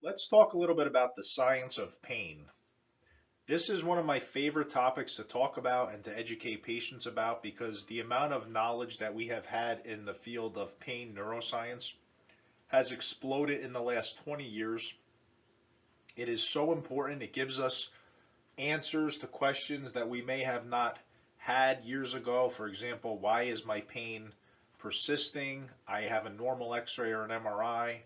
Let's talk a little bit about the science of pain. This is one of my favorite topics to talk about and to educate patients about because the amount of knowledge that we have had in the field of pain neuroscience has exploded in the last 20 years. It is so important. It gives us answers to questions that we may have not had years ago. For example, why is my pain persisting? I have a normal x-ray or an MRI.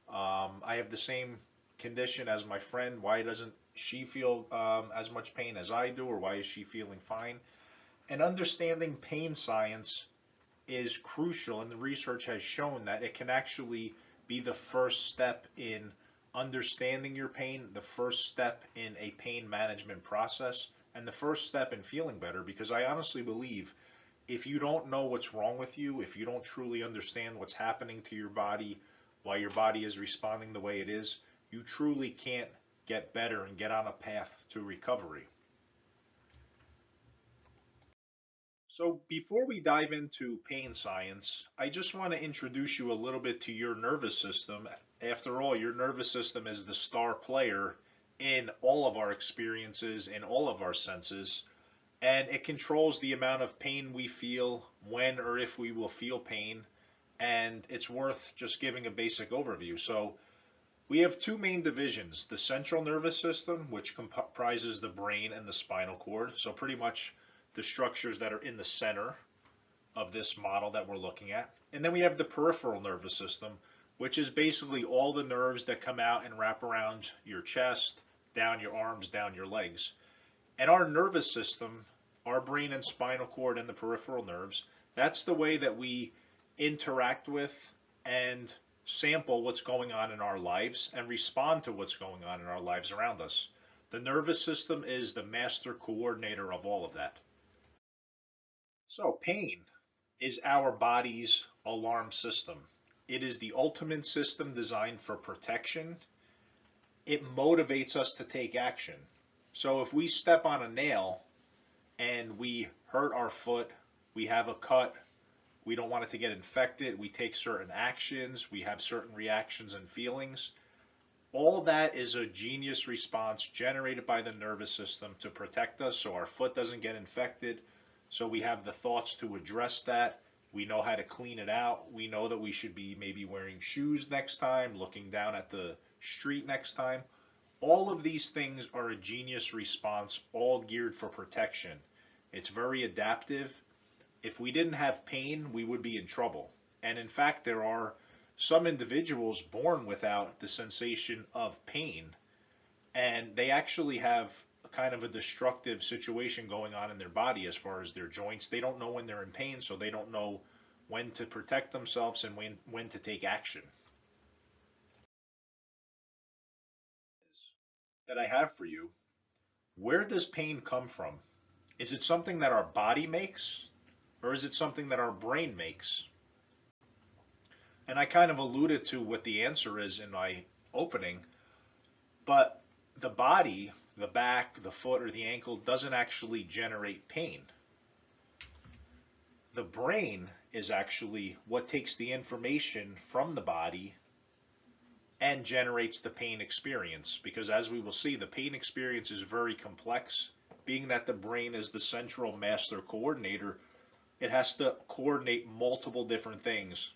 I have the same condition as my friend. Why doesn't she feel as much pain as I do, or why is she feeling fine? And understanding pain science is crucial, and the research has shown that it can actually be the first step in understanding your pain, the first step in a pain management process, and the first step in feeling better. Because I honestly believe if you don't know what's wrong with you, if you don't truly understand what's happening to your body, why your body is responding the way it is, you truly can't get better and get on a path to recovery. So before we dive into pain science, I just want to introduce you a little bit to your nervous system. After all, your nervous system is the star player in all of our experiences, in all of our senses, and it controls the amount of pain we feel, when or if we will feel pain, and it's worth just giving a basic overview. So we have two main divisions: the central nervous system, which comprises the brain and the spinal cord. So pretty much the structures that are in the center of this model that we're looking at. And then we have the peripheral nervous system, which is basically all the nerves that come out and wrap around your chest, down your arms, down your legs. And our nervous system, our brain and spinal cord and the peripheral nerves, that's the way that we interact with and sample what's going on in our lives and respond to what's going on in our lives around us. The nervous system is the master coordinator of all of that. So pain is our body's alarm system. It is the ultimate system designed for protection. It motivates us to take action. So if we step on a nail and we hurt our foot, we have a cut, we don't want it to get infected, we take certain actions, we have certain reactions and feelings. All that is a genius response generated by the nervous system to protect us so our foot doesn't get infected. So we have the thoughts to address that. We know how to clean it out. We know that we should be maybe wearing shoes next time, looking down at the street next time. All of these things are a genius response, all geared for protection. It's very adaptive. If we didn't have pain, we would be in trouble. And in fact, there are some individuals born without the sensation of pain, and they actually have a kind of a destructive situation going on in their body as far as their joints. They don't know when they're in pain, so they don't know when to protect themselves and when to take action. That I have for you, where does pain come from? Is it something that our body makes, or is it something that our brain makes? And I kind of alluded to what the answer is in my opening, but the body, the back, the foot, or the ankle doesn't actually generate pain. The brain is actually what takes the information from the body and generates the pain experience. Because as we will see, the pain experience is very complex. Being that the brain is the central master coordinator, it has to coordinate multiple different things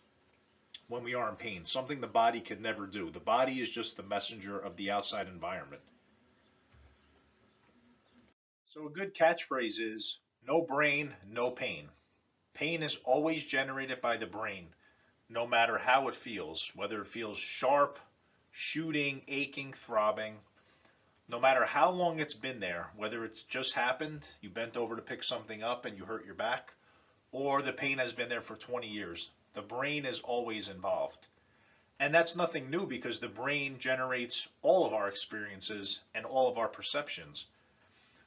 when we are in pain, something the body could never do. The body is just the messenger of the outside environment. So a good catchphrase is no brain, no pain. Pain is always generated by the brain, no matter how it feels, whether it feels sharp, shooting, aching, throbbing, no matter how long it's been there, whether it's just happened, you bent over to pick something up and you hurt your back, or the pain has been there for 20 years. The brain is always involved. And that's nothing new because the brain generates all of our experiences and all of our perceptions.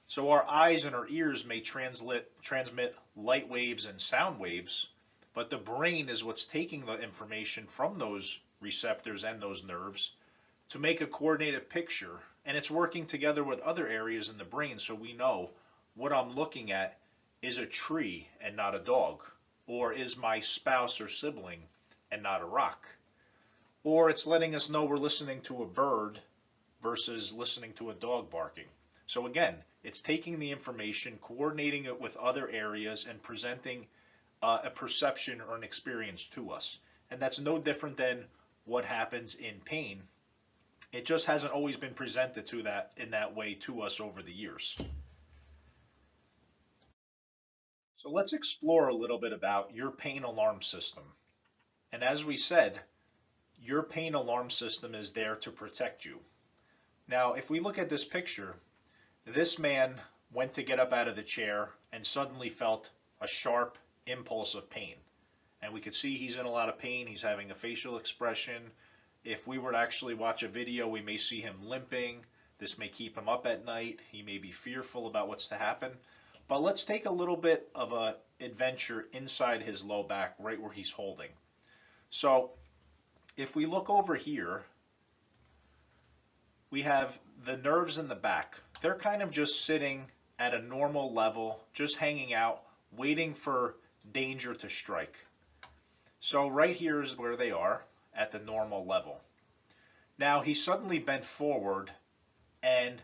So our eyes and our ears may transmit light waves and sound waves, but the brain is what's taking the information from those receptors and those nerves to make a coordinated picture. And it's working together with other areas in the brain, so we know what I'm looking at is a tree and not a dog, or is my spouse or sibling and not a rock. or it's letting us know we're listening to a bird versus listening to a dog barking. So again, it's taking the information, coordinating it with other areas, and presenting a perception or an experience to us. And that's no different than what happens in pain. It just hasn't always been presented to that in that way to us over the years. So let's explore a little bit about your pain alarm system. And as we said, your pain alarm system is there to protect you. Now, if we look at this picture, this man went to get up out of the chair and suddenly felt a sharp impulse of pain. And we could see he's in a lot of pain. He's having a facial expression. If we were to actually watch a video, we may see him limping. This may keep him up at night. He may be fearful about what's to happen. But let's take a little bit of an adventure inside his low back, right where he's holding. So if we look over here, we have the nerves in the back. They're kind of just sitting at a normal level, just hanging out, waiting for danger to strike. So right here is where they are at the normal level. Now he suddenly bent forward and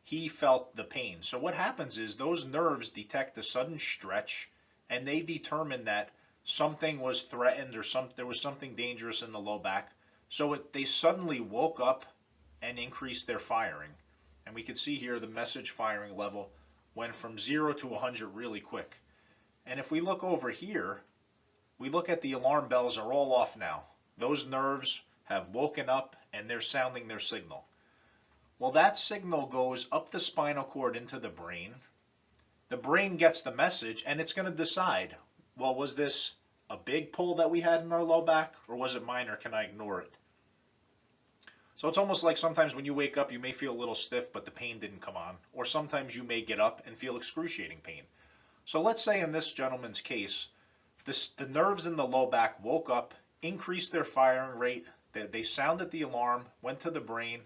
he felt the pain. So what happens is those nerves detect a sudden stretch and they determine that something was threatened or there was something dangerous in the low back. So they suddenly woke up and increased their firing. And we can see here the message firing level went from 0 to 100 really quick. And if we look over here, we look at the alarm bells are all off now. Those nerves have woken up and they're sounding their signal. Well, that signal goes up the spinal cord into the brain. The brain gets the message and it's going to decide, well, was this a big pull that we had in our low back or was it minor? Can I ignore it? So it's almost like sometimes when you wake up, you may feel a little stiff, but the pain didn't come on. Or sometimes you may get up and feel excruciating pain. So let's say in this gentleman's case, the nerves in the low back woke up, increased their firing rate, they sounded the alarm, went to the brain,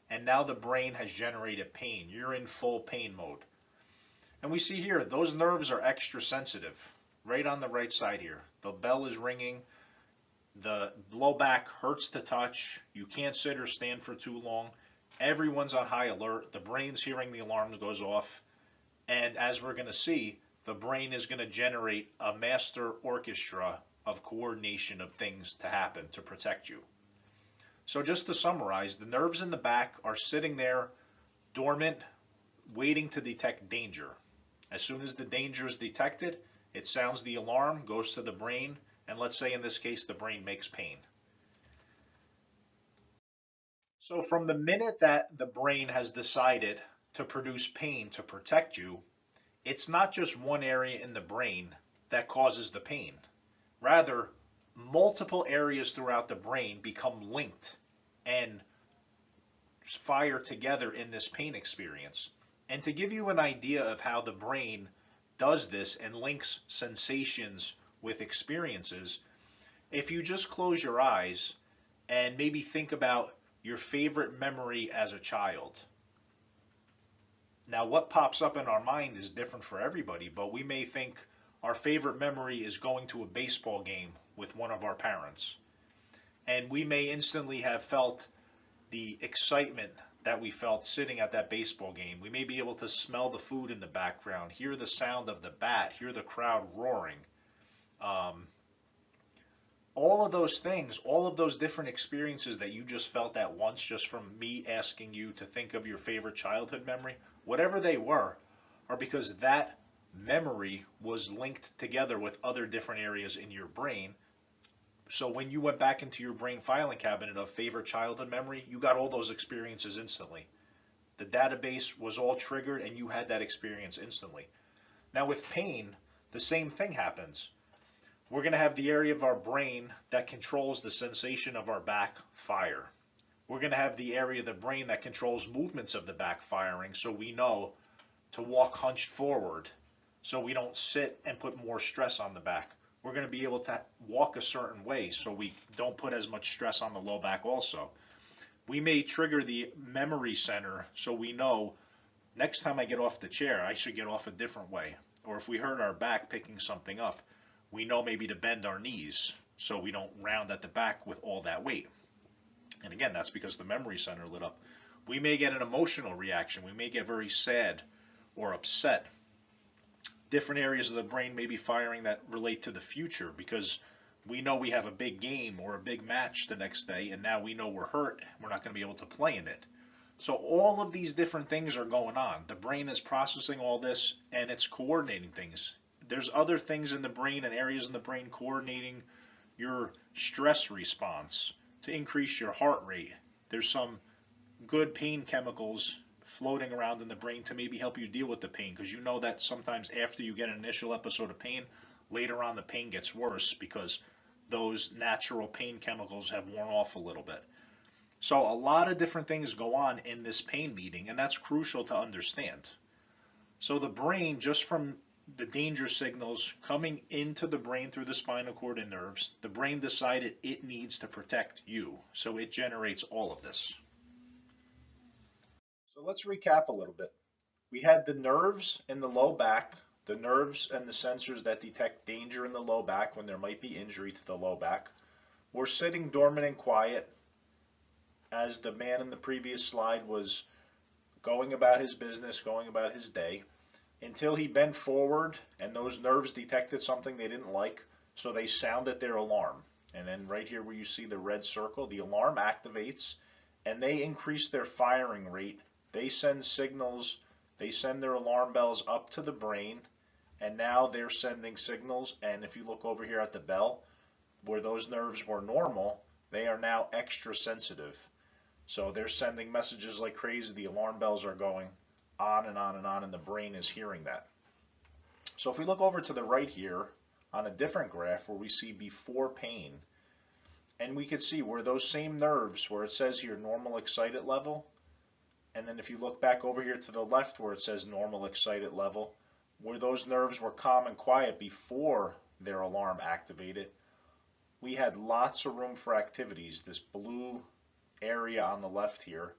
and now the brain has generated pain. You're in full pain mode. And we see here, those nerves are extra sensitive, right on the right side here. The bell is ringing. The low back hurts to touch. You can't sit or stand for too long. Everyone's on high alert. The brain's hearing the alarm that goes off. And as we're going to see, the brain is going to generate a master orchestra of coordination of things to happen to protect you. So just to summarize, the nerves in the back are sitting there dormant, waiting to detect danger. As soon as the danger is detected, it sounds the alarm, goes to the brain, and let's say in this case the brain makes pain. So from the minute that the brain has decided to produce pain to protect you, it's not just one area in the brain that causes the pain. Rather, multiple areas throughout the brain become linked and fire together in this pain experience. And to give you an idea of how the brain does this and links sensations with experiences, if you just close your eyes and maybe think about your favorite memory as a child. Now, what pops up in our mind is different for everybody, but we may think our favorite memory is going to a baseball game with one of our parents. And we may instantly have felt the excitement that we felt sitting at that baseball game. We may be able to smell the food in the background, hear the sound of the bat, hear the crowd roaring. All of those things, all of those different experiences that you just felt at once just from me asking you to think of your favorite childhood memory, whatever they were, are because that memory was linked together with other different areas in your brain. So when you went back into your brain filing cabinet of favorite childhood memory, you got all those experiences instantly. The database was all triggered and you had that experience instantly. Now with pain, the same thing happens. We're going to have the area of our brain that controls the sensation of our back fire. We're going to have the area of the brain that controls movements of the back firing, so we know to walk hunched forward so we don't sit and put more stress on the back. We're going to be able to walk a certain way so we don't put as much stress on the low back also. We may trigger the memory center so we know next time I get off the chair, I should get off a different way. Or if we hurt our back picking something up, we know maybe to bend our knees so we don't round at the back with all that weight. And again, that's because the memory center lit up. We may get an emotional reaction. We may get very sad or upset. Different areas of the brain may be firing that relate to the future because we know we have a big game or a big match the next day, and now we know we're hurt. We're not going to be able to play in it. So all of these different things are going on. The brain is processing all this and it's coordinating things. There's other things in the brain and areas in the brain coordinating your stress response to increase your heart rate. There's some good pain chemicals floating around in the brain to maybe help you deal with the pain, because you know that sometimes after you get an initial episode of pain, later on the pain gets worse because those natural pain chemicals have worn off a little bit. So a lot of different things go on in this pain meeting, and that's crucial to understand. So the brain, just from the danger signals coming into the brain through the spinal cord and nerves, the brain decided it needs to protect you. So it generates all of this. So let's recap a little bit. We had the nerves in the low back, the nerves and the sensors that detect danger in the low back when there might be injury to the low back. We're sitting dormant and quiet as the man in the previous slide was going about his business, going about his day, until he bent forward and those nerves detected something they didn't like, so they sounded their alarm. And then right here where you see the red circle, the alarm activates and they increase their firing rate. They send signals, they send their alarm bells up to the brain, and now they're sending signals. And if you look over here at the bell, where those nerves were normal, they are now extra sensitive. So they're sending messages like crazy. The alarm bells are going on and on and on, and the brain is hearing that. So if we look over to the right here on a different graph where we see before pain, and we could see where those same nerves, where it says here normal excited level, and then if you look back over here to the left where it says normal excited level, where those nerves were calm and quiet before their alarm activated, we had lots of room for activities, this blue area on the left here.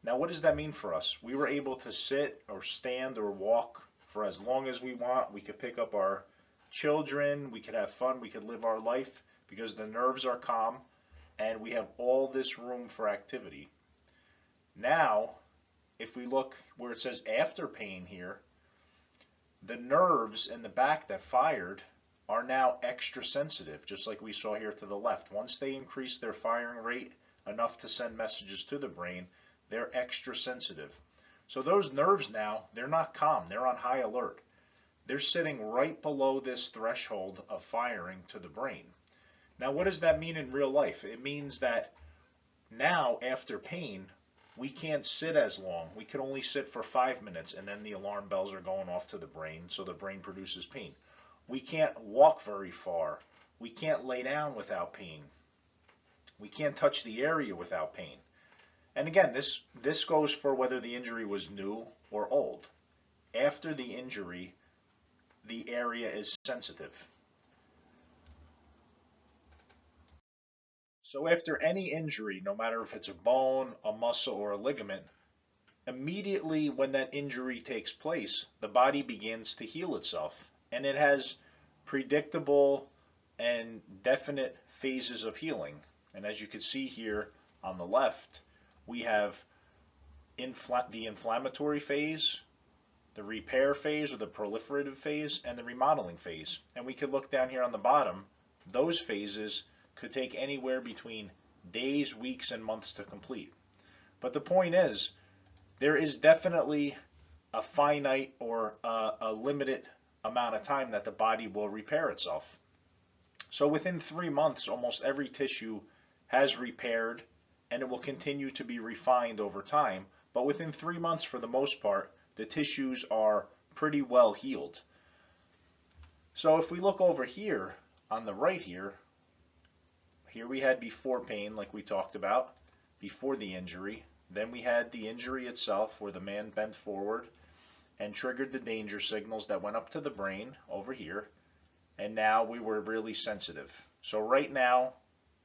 Now what does that mean for us? We were able to sit or stand or walk for as long as we want. We could pick up our children, we could have fun, we could live our life because the nerves are calm and we have all this room for activity. Now if we look where it says after pain here, the nerves in the back that fired are now extra sensitive, just like we saw here to the left. Once they increase their firing rate enough to send messages to the brain, they're extra sensitive. So those nerves now, they're not calm, they're on high alert. They're sitting right below this threshold of firing to the brain. Now what does that mean in real life? It means that now after pain, we can't sit as long. We can only sit for 5 minutes and then the alarm bells are going off to the brain, so the brain produces pain. We can't walk very far. We can't lay down without pain. We can't touch the area without pain. And again, this goes for whether the injury was new or old. After the injury, the area is sensitive. So after any injury, no matter if it's a bone, a muscle, or a ligament, immediately when that injury takes place, the body begins to heal itself. And it has predictable and definite phases of healing. And as you can see here on the left, we have the inflammatory phase, the repair phase or the proliferative phase, and the remodeling phase. And we could look down here on the bottom, those phases could take anywhere between days, weeks, and months to complete. But the point is, there is definitely a finite or a limited amount of time that the body will repair itself. So within 3 months, almost every tissue has repaired, and it will continue to be refined over time. But within 3 months, for the most part, the tissues are pretty well healed. So if we look over here on the right here we had before pain, like we talked about, before the injury. Then we had the injury itself where the man bent forward and triggered the danger signals that went up to the brain over here. And now we were really sensitive. So right now,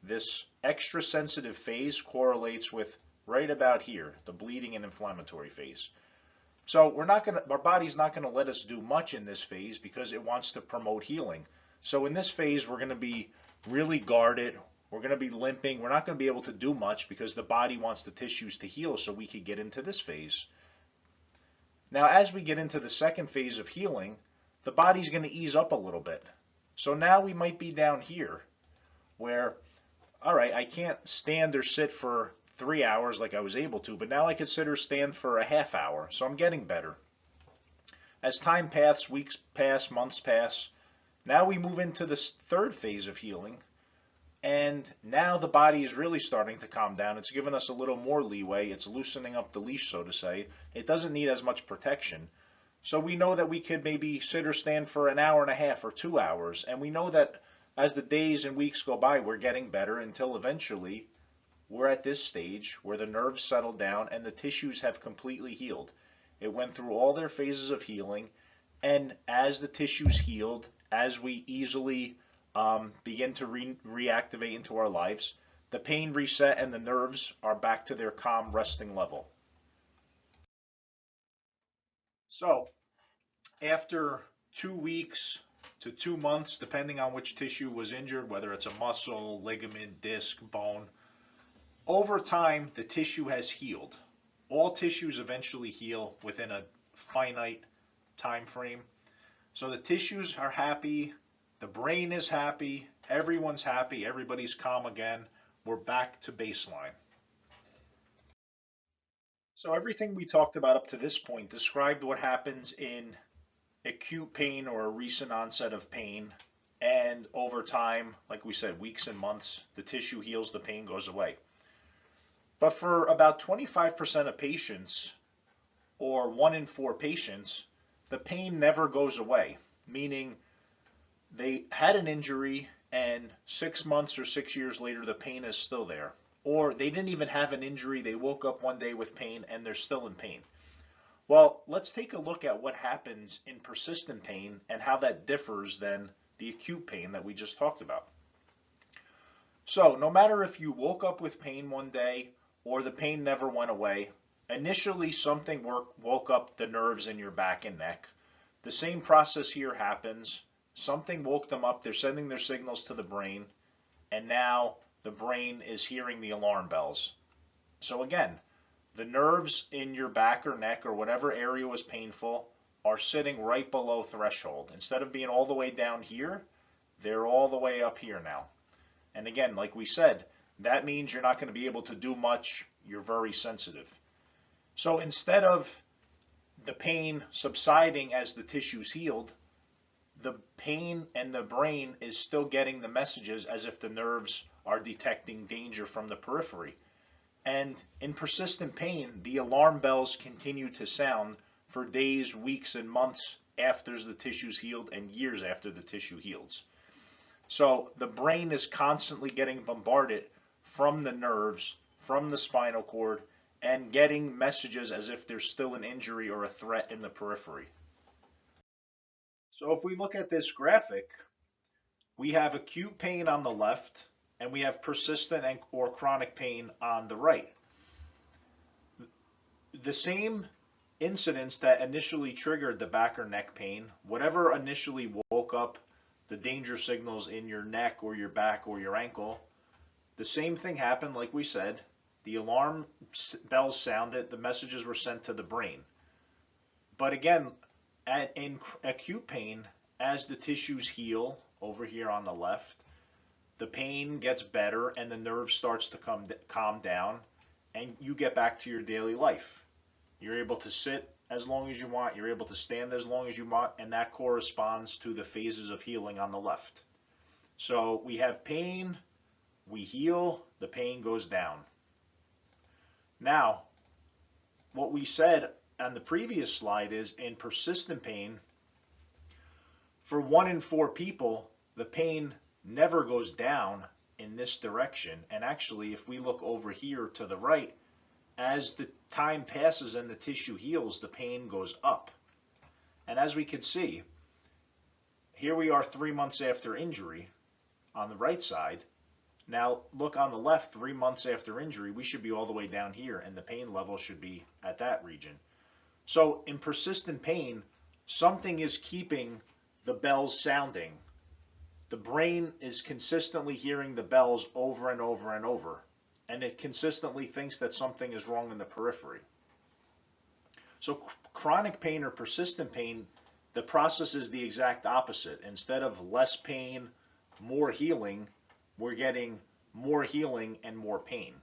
this extra sensitive phase correlates with right about here, the bleeding and inflammatory phase. So our body's not going to let us do much in this phase because it wants to promote healing. So in this phase, we're going to be really guarded. We're going to be limping. We're not going to be able to do much because the body wants the tissues to heal so we could get into this phase. Now, as we get into the second phase of healing, the body's going to ease up a little bit. So now we might be down here where, all right, I can't stand or sit for 3 hours like I was able to, but now I can sit or stand for a half hour. So I'm getting better. As time passes, weeks pass, months pass, now we move into this third phase of healing. And now the body is really starting to calm down. It's given us a little more leeway. It's loosening up the leash, so to say. It doesn't need as much protection. So we know that we could maybe sit or stand for an hour and a half or 2 hours. And we know that as the days and weeks go by, we're getting better until eventually we're at this stage where the nerves settle down and the tissues have completely healed. It went through all their phases of healing. And as the tissues healed, as we easily begin to reactivate into our lives, the pain reset and the nerves are back to their calm resting level. So after 2 weeks to 2 months, depending on which tissue was injured, whether it's a muscle, ligament, disc, bone, over time the tissue has healed. All tissues eventually heal within a finite time frame. So the tissues are happy, the brain is happy, everyone's happy, everybody's calm again. We're back to baseline. So everything we talked about up to this point described what happens in acute pain or a recent onset of pain. And over time, like we said, weeks and months, the tissue heals, the pain goes away. But for about 25% of patients, or 1 in 4 patients, the pain never goes away, meaning they had an injury and 6 months or 6 years later the pain is still there. Or they didn't even have an injury, they woke up one day with pain and they're still in pain. Well, let's take a look at what happens in persistent pain and how that differs than the acute pain that we just talked about. So no matter if you woke up with pain one day or the pain never went away, initially something woke up the nerves in your back and neck. The same process here happens. Something woke them up, they're sending their signals to the brain, and now the brain is hearing the alarm bells. So again, the nerves in your back or neck or whatever area was painful are sitting right below threshold. Instead of being all the way down here, they're all the way up here now. And again, like we said, that means you're not going to be able to do much. You're very sensitive. So instead of the pain subsiding as the tissue's healed, the pain and the brain is still getting the messages as if the nerves are detecting danger from the periphery. And in persistent pain, the alarm bells continue to sound for days, weeks, and months after the tissue's healed and years after the tissue heals. So the brain is constantly getting bombarded from the nerves, from the spinal cord, and getting messages as if there's still an injury or a threat in the periphery. So if we look at this graphic, we have acute pain on the left and we have persistent or chronic pain on the right. The same incidents that initially triggered the back or neck pain, whatever initially woke up the danger signals in your neck or your back or your ankle, the same thing happened, like we said. The alarm bells sounded, the messages were sent to the brain. But again, in acute pain, as the tissues heal over here on the left, the pain gets better and the nerve starts to calm down and you get back to your daily life. You're able to sit as long as you want, you're able to stand as long as you want, and that corresponds to the phases of healing on the left. So we have pain, we heal, the pain goes down. Now, what we said on the previous slide is in persistent pain, for 1 in 4 people, the pain never goes down in this direction. And actually, if we look over here to the right, as the time passes and the tissue heals, the pain goes up. And as we can see, here we are 3 months after injury on the right side. Now look on the left, 3 months after injury, we should be all the way down here and the pain level should be at that region. So in persistent pain, something is keeping the bells sounding The brain is consistently hearing the bells over and over and over, and it consistently thinks that something is wrong in the periphery. So chronic pain or persistent pain, the process is the exact opposite. Instead of less pain, more healing, we're getting more healing and more pain.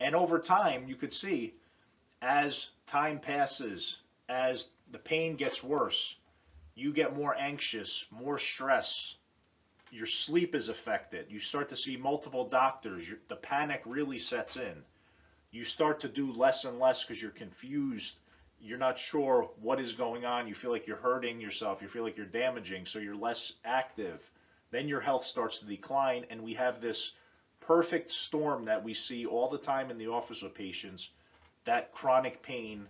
And over time, you could see as time passes, as the pain gets worse, you get more anxious, more stress, your sleep is affected, you start to see multiple doctors, the panic really sets in. You start to do less and less because you're confused, you're not sure what is going on, you feel like you're hurting yourself, you feel like you're damaging, so you're less active. Then your health starts to decline, and we have this perfect storm that we see all the time in the office with patients that chronic pain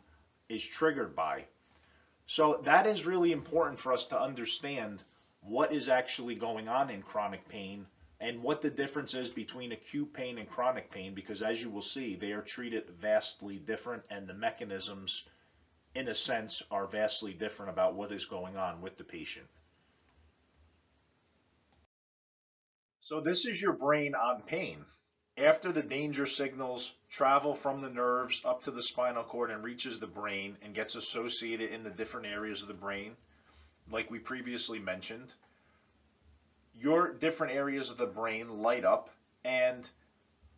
is triggered by. So that is really important for us to understand what is actually going on in chronic pain and what the difference is between acute pain and chronic pain, because as you will see, they are treated vastly different, and the mechanisms, in a sense, are vastly different about what is going on with the patient. So this is your brain on pain. After the danger signals travel from the nerves up to the spinal cord and reaches the brain and gets associated in the different areas of the brain, like we previously mentioned, your different areas of the brain light up, and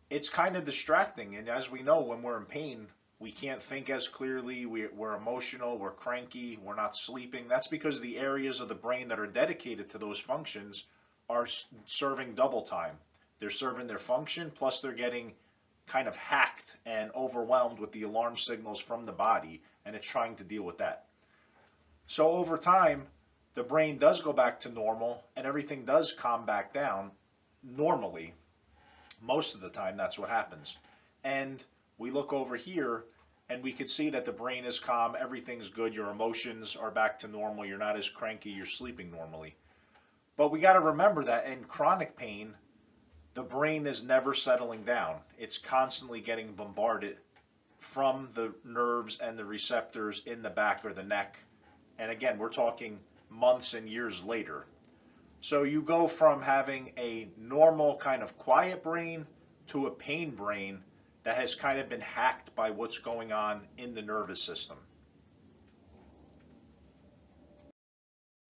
it's kind of distracting. And as we know, when we're in pain, we can't think as clearly, we're emotional, we're cranky, we're not sleeping. That's because the areas of the brain that are dedicated to those functions are serving double time. They're serving their function, plus they're getting kind of hacked and overwhelmed with the alarm signals from the body, and it's trying to deal with that. So over time, the brain does go back to normal, and everything does calm back down normally. Most of the time, that's what happens. And we look over here, and we can see that the brain is calm, everything's good, your emotions are back to normal, you're not as cranky, you're sleeping normally. But we got to remember that in chronic pain, the brain is never settling down. It's constantly getting bombarded from the nerves and the receptors in the back or the neck. And again, we're talking months and years later. So you go from having a normal kind of quiet brain to a pain brain that has kind of been hacked by what's going on in the nervous system.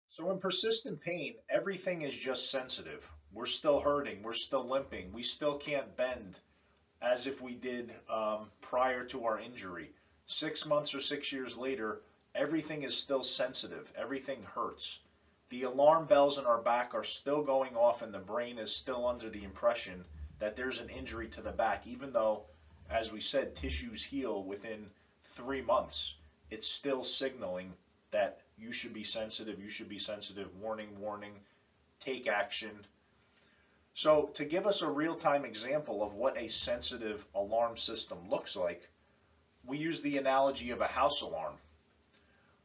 So in persistent pain, everything is just sensitive. We're still hurting, we're still limping, we still can't bend as if we did prior to our injury. 6 months or 6 years later, everything is still sensitive, everything hurts. The alarm bells in our back are still going off, and the brain is still under the impression that there's an injury to the back, even though, as we said, tissues heal within 3 months. It's still signaling that you should be sensitive, warning, warning, take action. So to give us a real-time example of what a sensitive alarm system looks like, we use the analogy of a house alarm.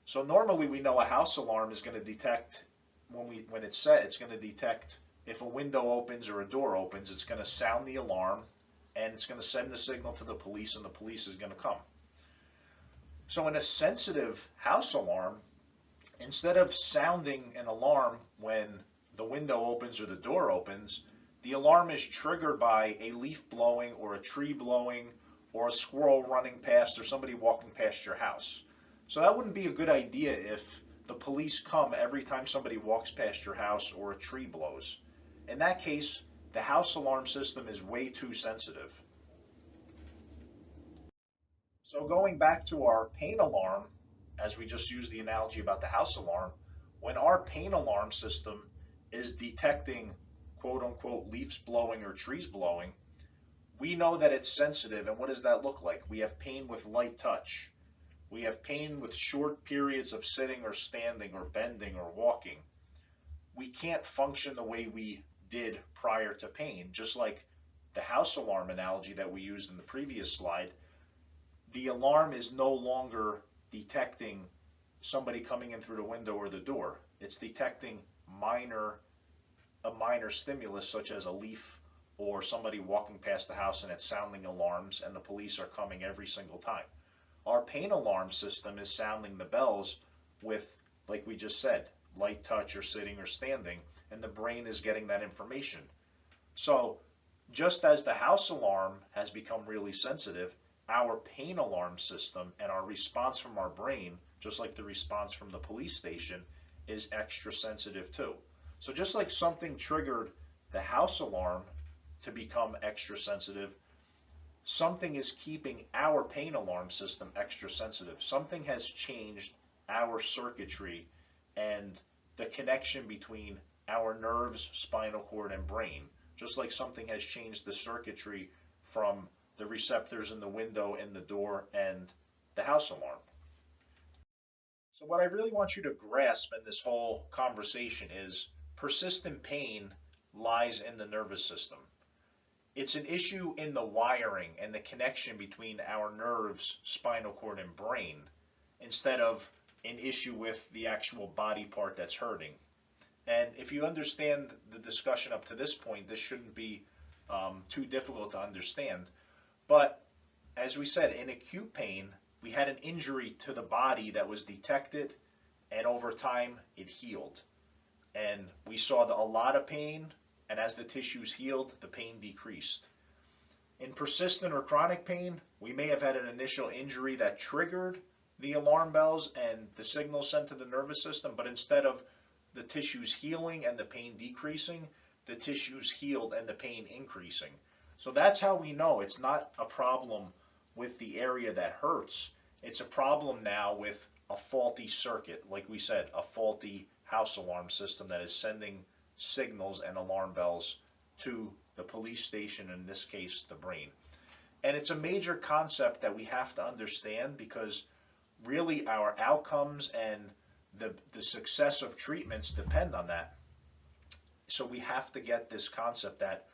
So normally we know a house alarm is going to detect, when it's set, it's going to detect if a window opens or a door opens, it's going to sound the alarm, and it's going to send the signal to the police, and the police is going to come. So in a sensitive house alarm, instead of sounding an alarm when the window opens or the door opens, the alarm is triggered by a leaf blowing or a tree blowing or a squirrel running past or somebody walking past your house. So that wouldn't be a good idea if the police come every time somebody walks past your house or a tree blows. In that case, the house alarm system is way too sensitive. So going back to our pain alarm, as we just used the analogy about the house alarm, when our pain alarm system is detecting quote unquote leaves blowing or trees blowing, we know that it's sensitive. And what does that look like? We have pain with light touch. We have pain with short periods of sitting or standing or bending or walking. We can't function the way we did prior to pain, just like the house alarm analogy that we used in the previous slide. The alarm is no longer detecting somebody coming in through the window or the door. It's detecting a minor stimulus such as a leaf or somebody walking past the house, and it's sounding alarms, and the police are coming every single time. Our pain alarm system is sounding the bells with, like we just said, light touch or sitting or standing, and the brain is getting that information. So just as the house alarm has become really sensitive, our pain alarm system and our response from our brain, just like the response from the police station, is extra sensitive too. So just like something triggered the house alarm to become extra sensitive, something is keeping our pain alarm system extra sensitive. Something has changed our circuitry and the connection between our nerves, spinal cord, and brain. Just like something has changed the circuitry from the receptors in the window and the door and the house alarm. So what I really want you to grasp in this whole conversation is persistent pain lies in the nervous system. It's an issue in the wiring and the connection between our nerves, spinal cord, and brain, instead of an issue with the actual body part that's hurting. And if you understand the discussion up to this point, this shouldn't be too difficult to understand. But as we said, in acute pain, we had an injury to the body that was detected, and over time it healed. And we saw a lot of pain, and as the tissues healed, the pain decreased. In persistent or chronic pain, we may have had an initial injury that triggered the alarm bells and the signals sent to the nervous system, but instead of the tissues healing and the pain decreasing, the tissues healed and the pain increasing. So that's how we know it's not a problem with the area that hurts. It's a problem now with a faulty circuit, like we said, a faulty house alarm system that is sending signals and alarm bells to the police station, in this case, the brain. And it's a major concept that we have to understand, because really our outcomes and the success of treatments depend on that. So we have to get this concept that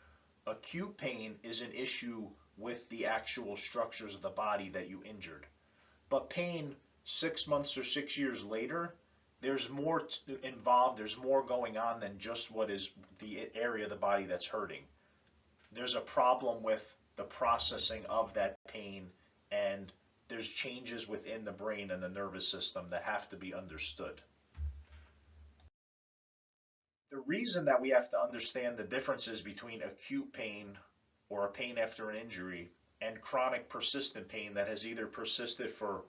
acute pain is an issue with the actual structures of the body that you injured. But pain 6 months or 6 years later, there's more involved, there's more going on than just what is the area of the body that's hurting. There's a problem with the processing of that pain, and there's changes within the brain and the nervous system that have to be understood. The reason that we have to understand the differences between acute pain or a pain after an injury and chronic persistent pain that has either persisted for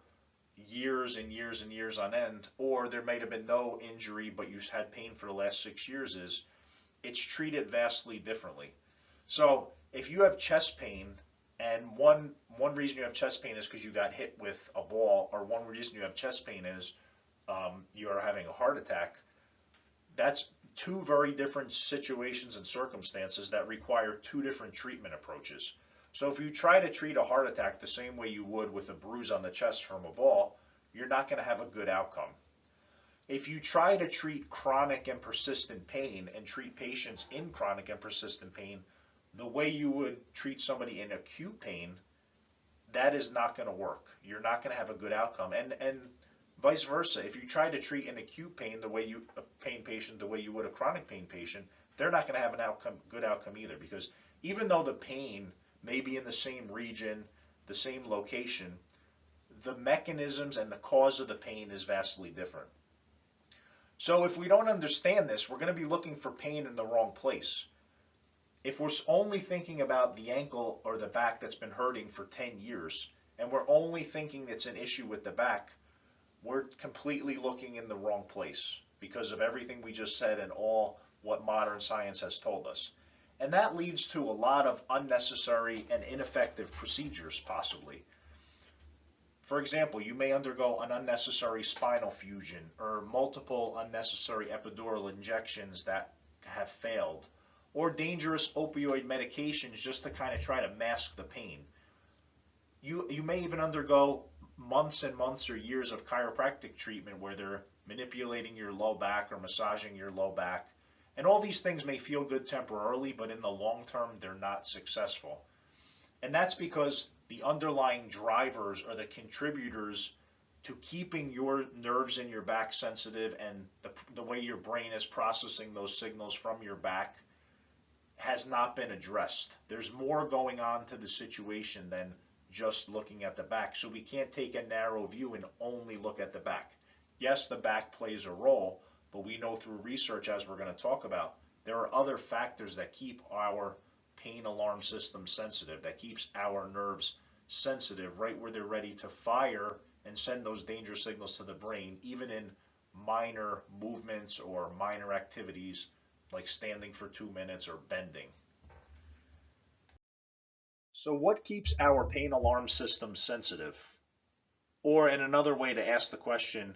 years and years and years on end, or there might have been no injury but you've had pain for the last 6 years, is it's treated vastly differently. So if you have chest pain, and one reason you have chest pain is because you got hit with a ball, or one reason you have chest pain is you are having a heart attack, that's two very different situations and circumstances that require two different treatment approaches. So if you try to treat a heart attack the same way you would with a bruise on the chest from a ball, you're not going to have a good outcome. If you try to treat chronic and persistent pain and treat patients in chronic and persistent pain the way you would treat somebody in acute pain, that is not going to work. You're not going to have a good outcome. And vice versa, if you try to treat an acute pain a pain patient the way you would a chronic pain patient, they're not going to have an good outcome either, because even though the pain may be in the same region, the same location, the mechanisms and the cause of the pain is vastly different. So if we don't understand this, we're going to be looking for pain in the wrong place. If we're only thinking about the ankle or the back that's been hurting for 10 years, and we're only thinking it's an issue with the back, we're completely looking in the wrong place because of everything we just said and all what modern science has told us. And that leads to a lot of unnecessary and ineffective procedures, possibly. For example, you may undergo an unnecessary spinal fusion or multiple unnecessary epidural injections that have failed, or dangerous opioid medications just to kind of try to mask the pain. You may even undergo months and months or years of chiropractic treatment where they're manipulating your low back or massaging your low back. And all these things may feel good temporarily, but in the long term, they're not successful. And that's because the underlying drivers or the contributors to keeping your nerves in your back sensitive and the way your brain is processing those signals from your back has not been addressed. There's more going on to the situation than just looking at the back. So we can't take a narrow view and only look at the back. Yes, the back plays a role, but we know through research, as we're going to talk about, there are other factors that keep our pain alarm system sensitive, that keeps our nerves sensitive right where they're ready to fire and send those danger signals to the brain, even in minor movements or minor activities like standing for 2 minutes or bending. So what keeps our pain alarm system sensitive? Or in another way to ask the question,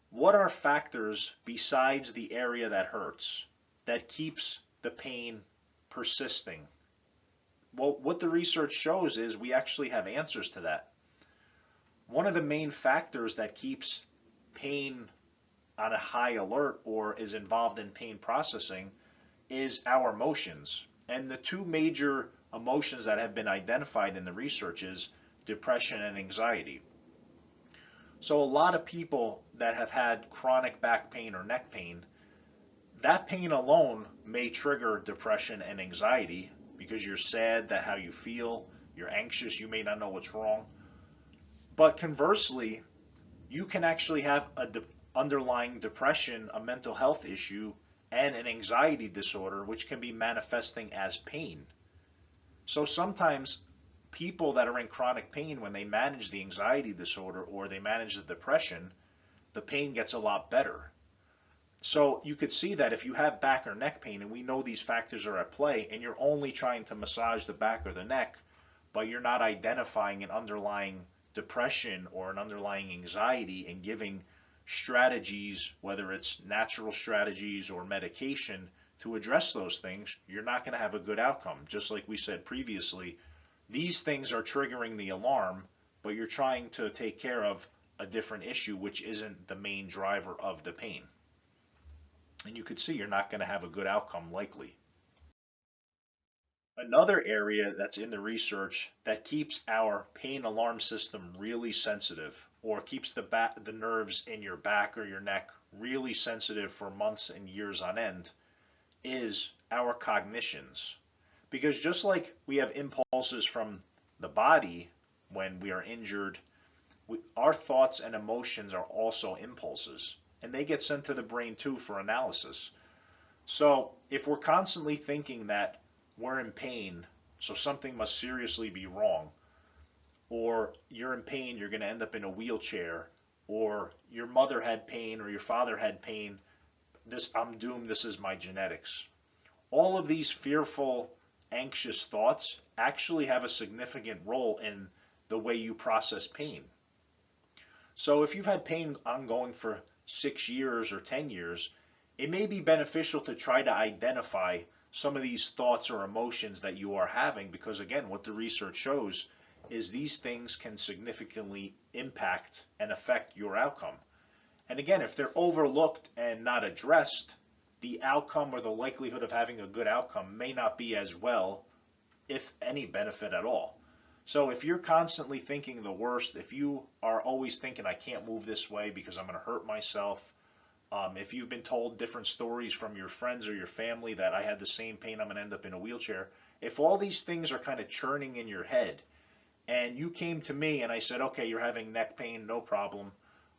what are factors besides the area that hurts that keeps the pain persisting? Well, what the research shows is we actually have answers to that. One of the main factors that keeps pain on a high alert or is involved in pain processing is our emotions. And the two major emotions that have been identified in the research is depression and anxiety. So a lot of people that have had chronic back pain or neck pain, that pain alone may trigger depression and anxiety because you're sad that how you feel, you're anxious, you may not know what's wrong. But conversely, you can actually have an underlying depression, a mental health issue, and an anxiety disorder, which can be manifesting as pain. So sometimes people that are in chronic pain, when they manage the anxiety disorder or they manage the depression, the pain gets a lot better. So you could see that if you have back or neck pain, and we know these factors are at play, and you're only trying to massage the back or the neck, but you're not identifying an underlying depression or an underlying anxiety and giving strategies, whether it's natural strategies or medication, to address those things, you're not going to have a good outcome. Just like we said previously, these things are triggering the alarm, but you're trying to take care of a different issue, which isn't the main driver of the pain. And you could see you're not going to have a good outcome likely. Another area that's in the research that keeps our pain alarm system really sensitive, or keeps the nerves in your back or your neck really sensitive for months and years on end, is our cognitions. Because just like we have impulses from the body when we are injured, our thoughts and emotions are also impulses, and they get sent to the brain too for analysis. So if we're constantly thinking that we're in pain, so something must seriously be wrong, or you're in pain, you're going to end up in a wheelchair, or your mother had pain or your father had pain, I'm doomed, this is my genetics. All of these fearful, anxious thoughts actually have a significant role in the way you process pain. So if you've had pain ongoing for 6 years or 10 years, it may be beneficial to try to identify some of these thoughts or emotions that you are having, because again, what the research shows is these things can significantly impact and affect your outcome. And again, if they're overlooked and not addressed, the outcome or the likelihood of having a good outcome may not be as well, if any benefit at all. So if you're constantly thinking the worst, if you are always thinking, I can't move this way because I'm going to hurt myself, if you've been told different stories from your friends or your family that I had the same pain, I'm going to end up in a wheelchair, if all these things are kind of churning in your head, and you came to me and I said, okay, you're having neck pain, no problem,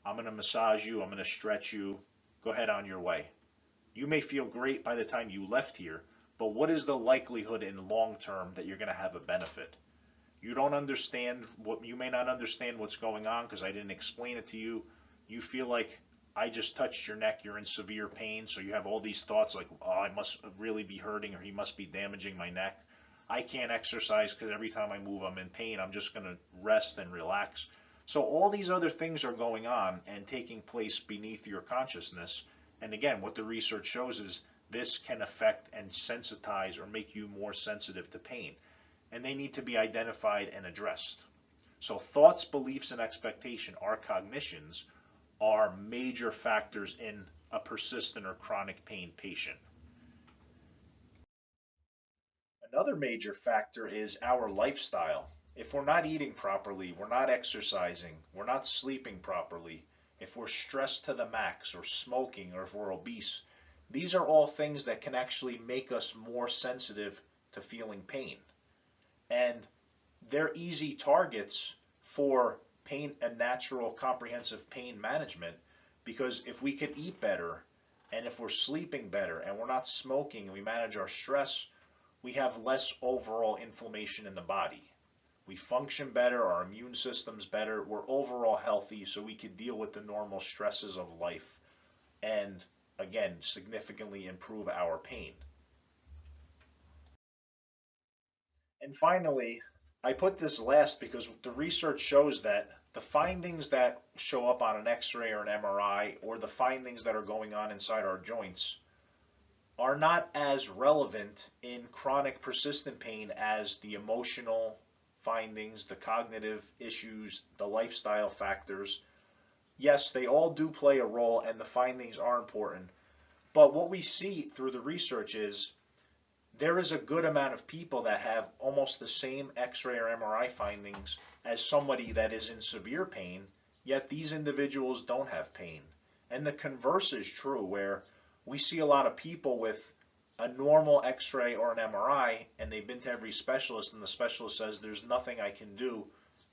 I'm going to massage you, I'm going to stretch you, go ahead on your way. You may feel great by the time you left here, but what is the likelihood in long term that you're going to have a benefit? You don't understand you may not understand what's going on because I didn't explain it to you. You feel like I just touched your neck, you're in severe pain, so you have all these thoughts like, oh, I must really be hurting, or he must be damaging my neck. I can't exercise because every time I move I'm in pain, I'm just going to rest and relax. So all these other things are going on and taking place beneath your consciousness. And again, what the research shows is this can affect and sensitize or make you more sensitive to pain. And they need to be identified and addressed. So thoughts, beliefs, and expectation, our cognitions, are major factors in a persistent or chronic pain patient. Another major factor is our lifestyle. If we're not eating properly, we're not exercising, we're not sleeping properly, if we're stressed to the max or smoking or if we're obese, these are all things that can actually make us more sensitive to feeling pain. And they're easy targets for pain and natural comprehensive pain management, because if we could eat better And if we're sleeping better and we're not smoking and we manage our stress, we have less overall inflammation in the body. We function better, our immune system's better, we're overall healthy so we can deal with the normal stresses of life and, again, significantly improve our pain. And finally, I put this last because the research shows that the findings that show up on an X-ray or an MRI, or the findings that are going on inside our joints, are not as relevant in chronic persistent pain as the emotional findings, the cognitive issues, the lifestyle factors. Yes, they all do play a role and the findings are important. But what we see through the research is there is a good amount of people that have almost the same X-ray or MRI findings as somebody that is in severe pain, yet these individuals don't have pain. And the converse is true, where we see a lot of people with a normal X-ray or an MRI, and they've been to every specialist, and the specialist says, there's nothing I can do,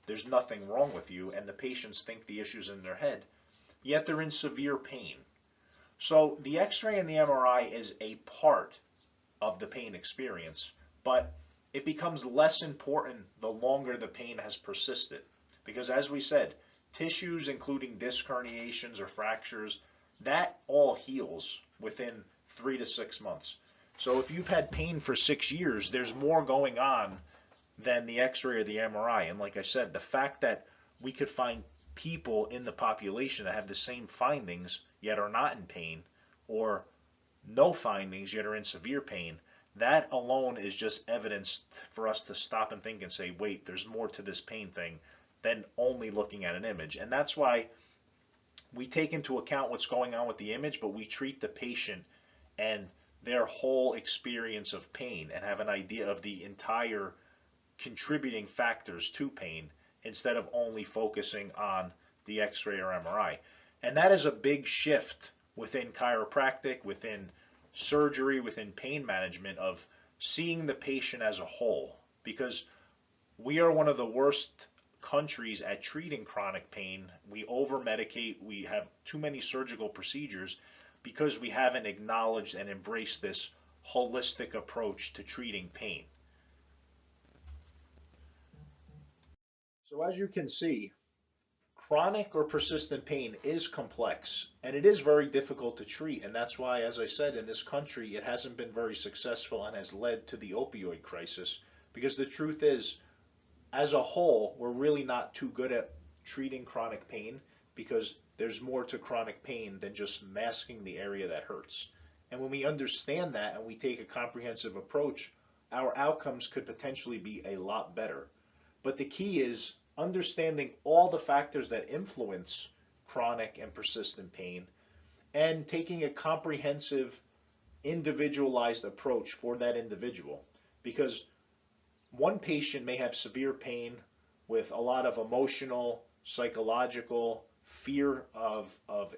there's nothing wrong with you, and the patients think the issue's in their head, yet they're in severe pain. So the X-ray and the MRI is a part of the pain experience, but it becomes less important the longer the pain has persisted. Because as we said, tissues including disc herniations or fractures, that all heals within 3 to 6 months. So if you've had pain for 6 years, there's more going on than the X-ray or the MRI. And like I said, the fact that we could find people in the population that have the same findings yet are not in pain, or no findings yet are in severe pain, that alone is just evidence for us to stop and think and say, wait, there's more to this pain thing than only looking at an image. And that's why we take into account what's going on with the image, but we treat the patient and their whole experience of pain and have an idea of the entire contributing factors to pain instead of only focusing on the X-ray or MRI. And that is a big shift within chiropractic, within surgery, within pain management, of seeing the patient as a whole, because we are one of the worst countries at treating chronic pain. We over-medicate, we have too many surgical procedures because we haven't acknowledged and embraced this holistic approach to treating pain. So as you can see, chronic or persistent pain is complex, and it is very difficult to treat, and that's why, as I said, in this country it hasn't been very successful and has led to the opioid crisis, because the truth is, as a whole, we're really not too good at treating chronic pain, because there's more to chronic pain than just masking the area that hurts. And when we understand that and we take a comprehensive approach, our outcomes could potentially be a lot better. But the key is understanding all the factors that influence chronic and persistent pain and taking a comprehensive, individualized approach for that individual. Because one patient may have severe pain with a lot of emotional, psychological, fear of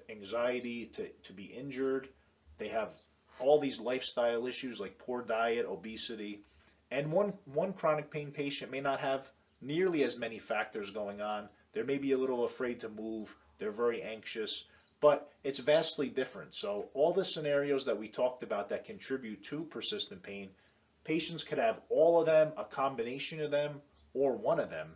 anxiety to be injured. They have all these lifestyle issues like poor diet, obesity. And one chronic pain patient may not have nearly as many factors going on. They may be a little afraid to move. They're very anxious, but it's vastly different. So all the scenarios that we talked about that contribute to persistent pain, patients could have all of them, a combination of them, or one of them.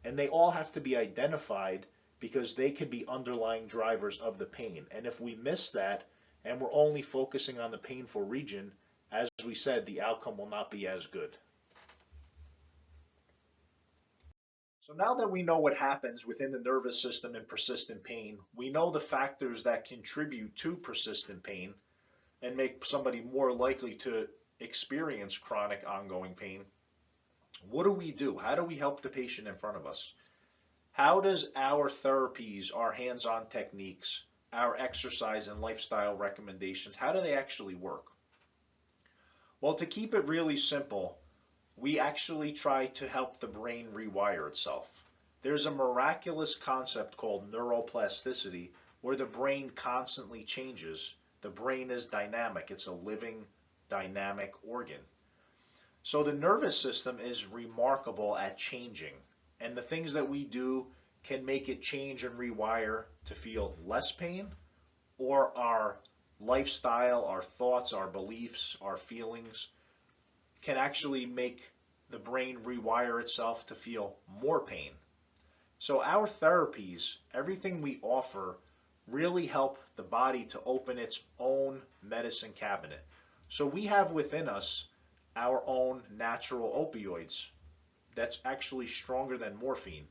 And they all have to be identified because they could be underlying drivers of the pain. And if we miss that and we're only focusing on the painful region, as we said, the outcome will not be as good. So now that we know what happens within the nervous system in persistent pain, we know the factors that contribute to persistent pain and make somebody more likely to experience chronic ongoing pain. What do we do? How do we help the patient in front of us? How does our therapies, our hands-on techniques, our exercise and lifestyle recommendations, how do they actually work? Well, to keep it really simple, we actually try to help the brain rewire itself. There's a miraculous concept called neuroplasticity where the brain constantly changes. The brain is dynamic. It's a living, dynamic organ. So the nervous system is remarkable at changing. And the things that we do can make it change and rewire to feel less pain or our lifestyle, our thoughts, our beliefs, our feelings can actually make the brain rewire itself to feel more pain. So our therapies, everything we offer, really help the body to open its own medicine cabinet. So we have within us our own natural opioids that's actually stronger than morphine.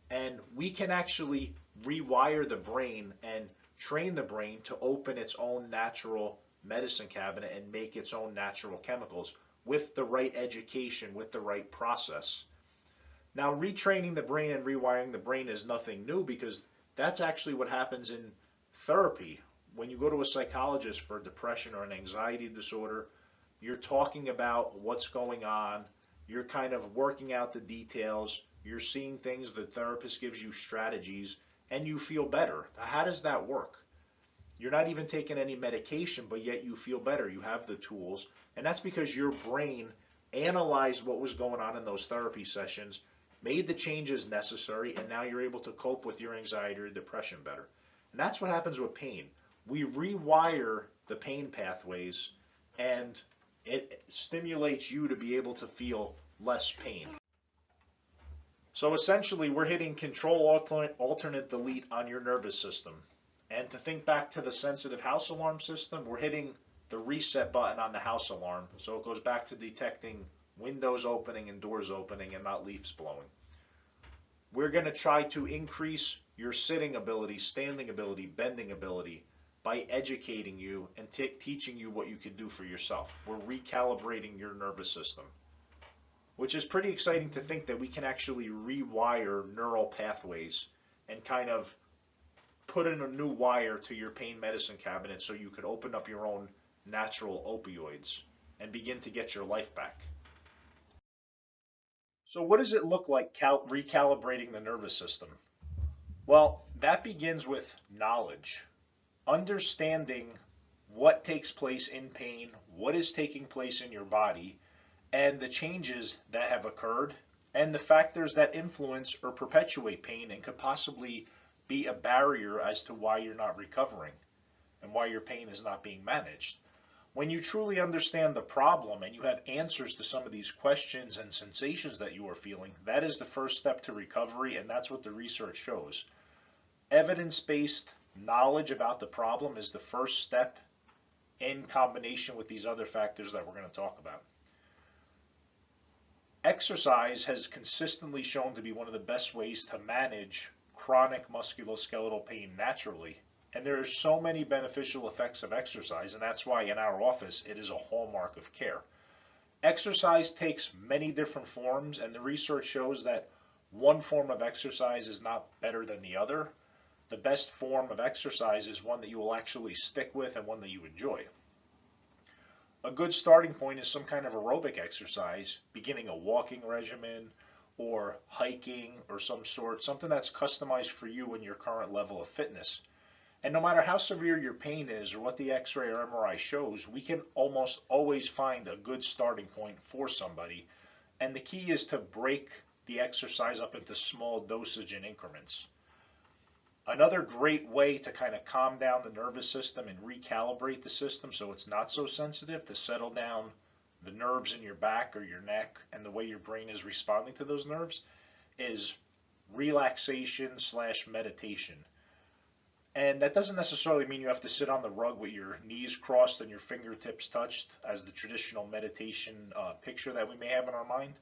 And we can actually rewire the brain and train the brain to open its own natural medicine cabinet and make its own natural chemicals with the right education, with the right process. Now, retraining the brain and rewiring the brain is nothing new because that's actually what happens in therapy. When you go to a psychologist for depression or an anxiety disorder, you're talking about what's going on, you're kind of working out the details, you're seeing things, the therapist gives you strategies, and you feel better. How does that work? You're not even taking any medication, but yet you feel better. You have the tools, and that's because your brain analyzed what was going on in those therapy sessions, made the changes necessary, and now you're able to cope with your anxiety or depression better. And that's what happens with pain. We rewire the pain pathways, and it stimulates you to be able to feel less pain. So essentially, we're hitting control alternate delete on your nervous system. And to think back to the sensitive house alarm system, we're hitting the reset button on the house alarm. So it goes back to detecting windows opening and doors opening and not leaves blowing. We're going to try to increase your sitting ability, standing ability, bending ability by educating you and teaching you what you can do for yourself. We're recalibrating your nervous system, which is pretty exciting to think that we can actually rewire neural pathways and kind of put in a new wire to your pain medicine cabinet so you could open up your own natural opioids and begin to get your life back. So what does it look like recalibrating the nervous system? Well, that begins with knowledge, understanding what takes place in pain, what is taking place in your body, and the changes that have occurred, and the factors that influence or perpetuate pain and could possibly be a barrier as to why you're not recovering and why your pain is not being managed. When you truly understand the problem and you have answers to some of these questions and sensations that you are feeling, that is the first step to recovery, and that's what the research shows. Evidence-based knowledge about the problem is the first step in combination with these other factors that we're going to talk about. Exercise has consistently shown to be one of the best ways to manage chronic musculoskeletal pain naturally. And there are so many beneficial effects of exercise, and that's why in our office it is a hallmark of care. Exercise takes many different forms, and the research shows that one form of exercise is not better than the other. The best form of exercise is one that you will actually stick with and one that you enjoy. A good starting point is some kind of aerobic exercise, beginning a walking regimen or hiking or some sort, something that's customized for you and your current level of fitness. And no matter how severe your pain is or what the X-ray or MRI shows, we can almost always find a good starting point for somebody. And the key is to break the exercise up into small dosage and increments. Another great way to kind of calm down the nervous system and recalibrate the system so it's not so sensitive, to settle down the nerves in your back or your neck and the way your brain is responding to those nerves, is relaxation/meditation. And that doesn't necessarily mean you have to sit on the rug with your knees crossed and your fingertips touched as the traditional meditation picture that we may have in our mind.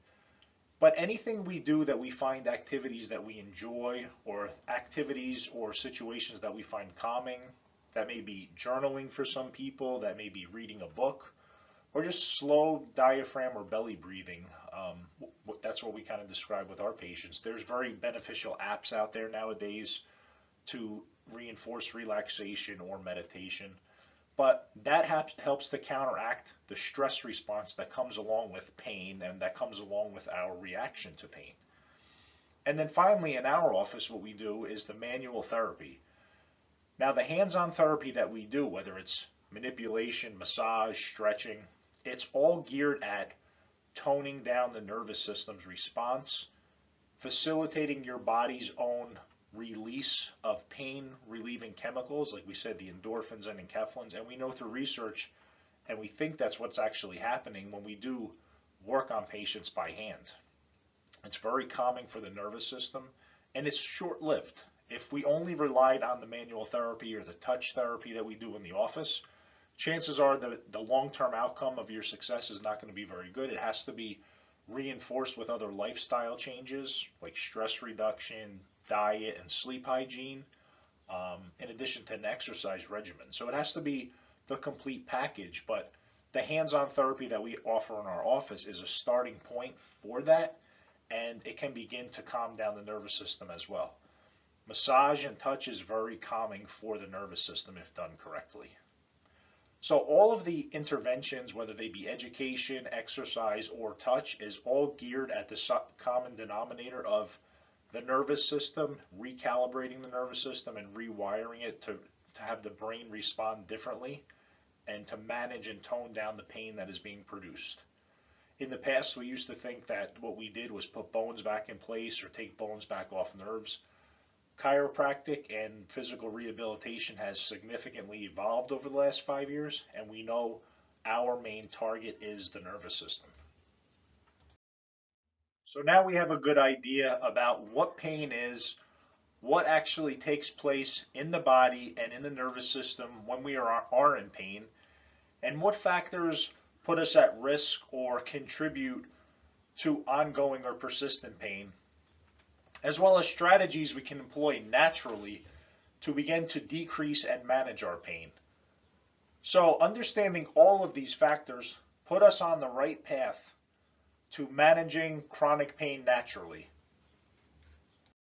But anything we do that we find activities that we enjoy, or activities or situations that we find calming, that may be journaling for some people, that may be reading a book, or just slow diaphragm or belly breathing. That's what we kind of describe with our patients. There's very beneficial apps out there nowadays to reinforce relaxation or meditation. But that helps to counteract the stress response that comes along with pain and that comes along with our reaction to pain. And then finally, in our office, what we do is the manual therapy. Now, the hands-on therapy that we do, whether it's manipulation, massage, stretching, it's all geared at toning down the nervous system's response, facilitating your body's own release of pain relieving chemicals, like we said, the endorphins and enkephalins, and we know through research, and we think that's what's actually happening when we do work on patients by hand. It's very calming for the nervous system, and it's short-lived. If we only relied on the manual therapy or the touch therapy that we do in the office, chances are that the long-term outcome of your success is not going to be very good. It has to be reinforced with other lifestyle changes like stress reduction, diet, and sleep hygiene, in addition to an exercise regimen. So it has to be the complete package, but the hands-on therapy that we offer in our office is a starting point for that, and it can begin to calm down the nervous system as well. Massage and touch is very calming for the nervous system if done correctly. So all of the interventions, whether they be education, exercise, or touch, is all geared at the common denominator of the nervous system, recalibrating the nervous system and rewiring it to have the brain respond differently and to manage and tone down the pain that is being produced. In the past, we used to think that what we did was put bones back in place or take bones back off nerves. Chiropractic and physical rehabilitation has significantly evolved over the last 5 years, and we know our main target is the nervous system. So now we have a good idea about what pain is, what actually takes place in the body and in the nervous system when we are in pain, and what factors put us at risk or contribute to ongoing or persistent pain, as well as strategies we can employ naturally to begin to decrease and manage our pain. So understanding all of these factors put us on the right path to managing chronic pain naturally.